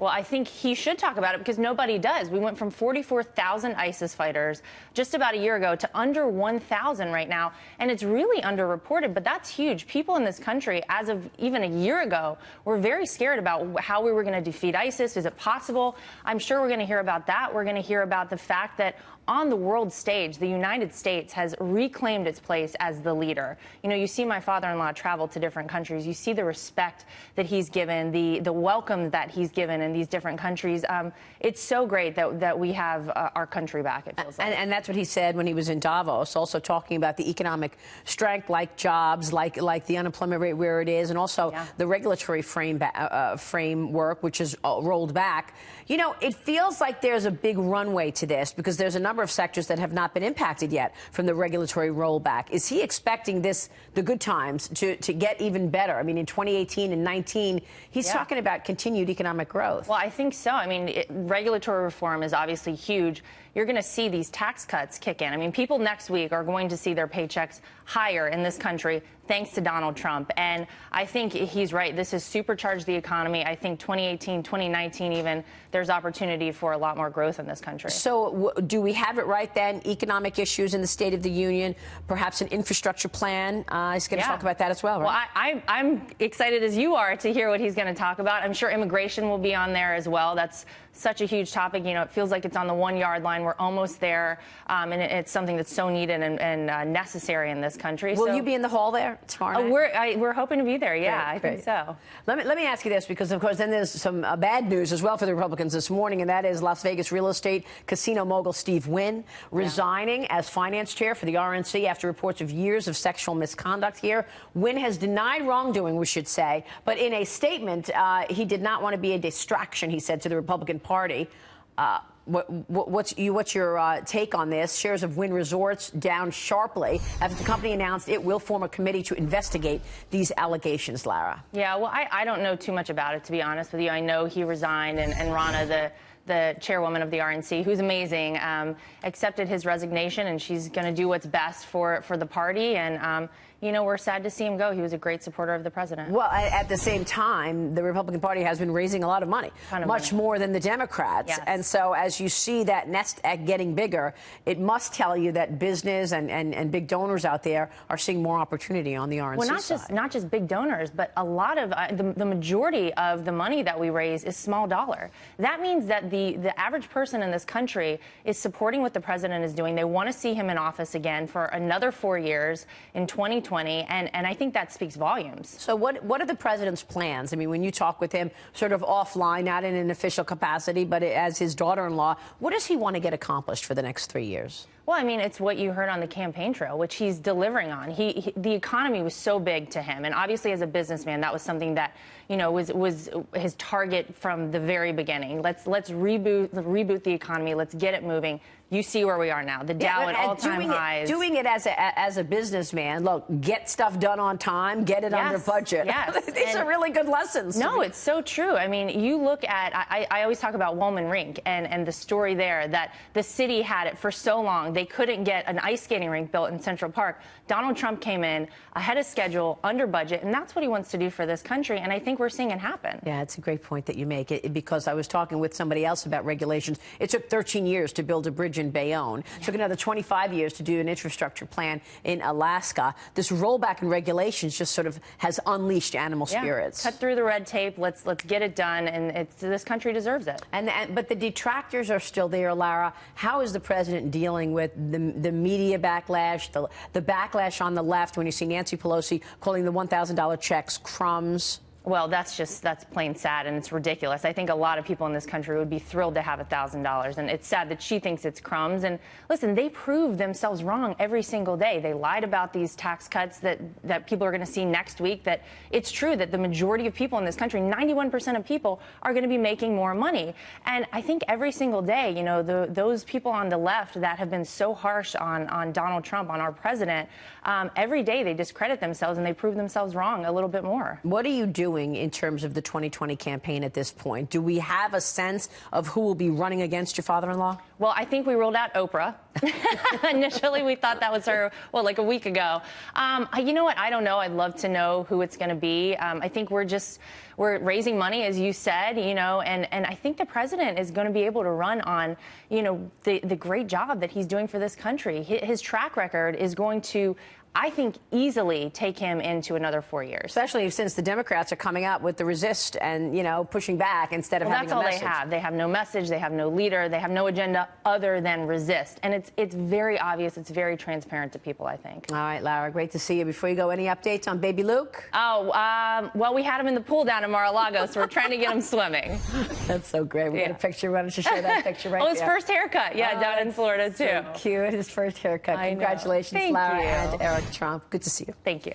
Well, I think he should talk about it because nobody does. We went from 44,000 ISIS fighters just about a year ago to under 1,000 right now, and it's really underreported, but that's huge. People in this country, as of even a year ago, were very scared about how we were going to defeat ISIS. Is it possible? I'm sure we're going to hear about that. We're going to hear about the fact that on the world stage, the United States has reclaimed its place as the leader. You know, you see my father-in-law travel to different countries. You see the respect that he's given, the welcome that he's given in these different countries. It's so great that we have our country back, it feels like. And that's what he said when he was in Davos, also talking about the economic strength, like jobs, like the unemployment rate where it is, and also the regulatory framework, which is rolled back. You know, it feels like there's a big runway to this because there's a number of sectors that have not been impacted yet from the regulatory rollback. Is he expecting the good times, to get even better? I mean, in 2018 and 19, he's talking about continued economic growth. Well, I think so. I mean, regulatory reform is obviously huge. You're going to see these tax cuts kick in. I mean, people next week are going to see their paychecks higher in this country thanks to Donald Trump. And I think he's right. This has supercharged the economy. I think 2018, 2019 even, there's opportunity for a lot more growth in this country. So do we have it right then? Economic issues in the State of the Union, perhaps an infrastructure plan. He's going to talk about that as well, right? Well, I'm excited as you are to hear what he's going to talk about. I'm sure immigration will be on there as well. That's such a huge topic. You know, it feels like it's on the 1 yard line. We're almost there. And it's something that's so needed and necessary in this country. Will you be in the hall there tomorrow night? We're hoping to be there. Yeah, great, I think so. Let me ask you this, because, of course, then there's some bad news as well for the Republicans this morning, and that is Las Vegas real estate casino mogul Steve Wynn resigning as finance chair for the RNC after reports of years of sexual misconduct here. Wynn has denied wrongdoing, we should say, but in a statement, he did not want to be a distraction, he said, to the Republican Party. What's your take on this? Shares of Wynn Resorts down sharply after the company announced it will form a committee to investigate these allegations, Lara. Yeah, well, I don't know too much about it, to be honest with you. I know he resigned, and Rana, the chairwoman of the RNC, who's amazing, accepted his resignation, and she's going to do what's best for the party. And, you know, we're sad to see him go. He was a great supporter of the president. Well, at the same time, the Republican Party has been raising a lot of money, much more than the Democrats. Yes. And so as you see that nest egg getting bigger, it must tell you that business and big donors out there are seeing more opportunity on the RNC side. Not just big donors, but a lot of the majority of the money that we raise is small dollar. That means that the average person in this country is supporting what the president is doing. They want to see him in office again for another 4 years in 2020. And I think that speaks volumes. So what are the president's plans? I mean, when you talk with him sort of offline, not in an official capacity, but as his daughter-in-law, what does he want to get accomplished for the next 3 years? Well, I mean, it's what you heard on the campaign trail, which he's delivering on. The economy was so big to him. And obviously, as a businessman, that was something that, you know, was his target from the very beginning. Let's reboot the economy. Let's get it moving. You see where we are now. The Dow at all-time highs. Doing it as a businessman, look, get stuff done on time, get it under budget. Yes. These are really good lessons. No, it's so true. I mean, you look at, I always talk about Wollman Rink and the story there that the city had it for so long. They couldn't get an ice skating rink built in Central Park. Donald Trump came in ahead of schedule, under budget, and that's what he wants to do for this country. And I think we're seeing it happen. Yeah, it's a great point that you make, because I was talking with somebody else about regulations. It took 13 years to build a bridge in Bayonne. It took another 25 years to do an infrastructure plan in Alaska. This rollback in regulations just sort of has unleashed animal spirits. Cut through the red tape. Let's get it done, and this country deserves it. But the detractors are still there, Lara. How is the president dealing with the media backlash, the backlash on the left when you see Nancy Pelosi calling the $1,000 checks crumbs? Well, that's plain sad, and it's ridiculous. I think a lot of people in this country would be thrilled to have $1,000, and it's sad that she thinks it's crumbs. And listen, they prove themselves wrong every single day. They lied about these tax cuts that people are going to see next week, that it's true that the majority of people in this country, 91% of people, are going to be making more money. And I think every single day, you know, those people on the left that have been so harsh on Donald Trump, on our president, every day they discredit themselves and they prove themselves wrong a little bit more. What do you do doing in terms of the 2020 campaign at this point? Do we have a sense of who will be running against your father-in-law? Well, I think we ruled out Oprah. Initially, we thought that was her, well, like a week ago. You know what? I don't know. I'd love to know who it's going to be. I think we're raising money, as you said, you know, and I think the president is going to be able to run on, you know, the great job that he's doing for this country. His track record is going to, I think, easily take him into another 4 years. Especially since the Democrats are coming out with the resist and, you know, pushing back instead of having a message. That's all they have. They have no message. They have no leader. They have no agenda other than resist. And it's very obvious. It's very transparent to people, I think. All right, Lara, great to see you. Before you go, any updates on baby Luke? Oh, well, we had him in the pool down in Mar-a-Lago, so we're trying to get him swimming. That's so great. We got a picture. Why don't you show that picture right there? Oh, his first haircut. Yeah, down in Florida, too. So cute. His first haircut. Congratulations, Lara and Lara Trump. Good to see you. Thank you.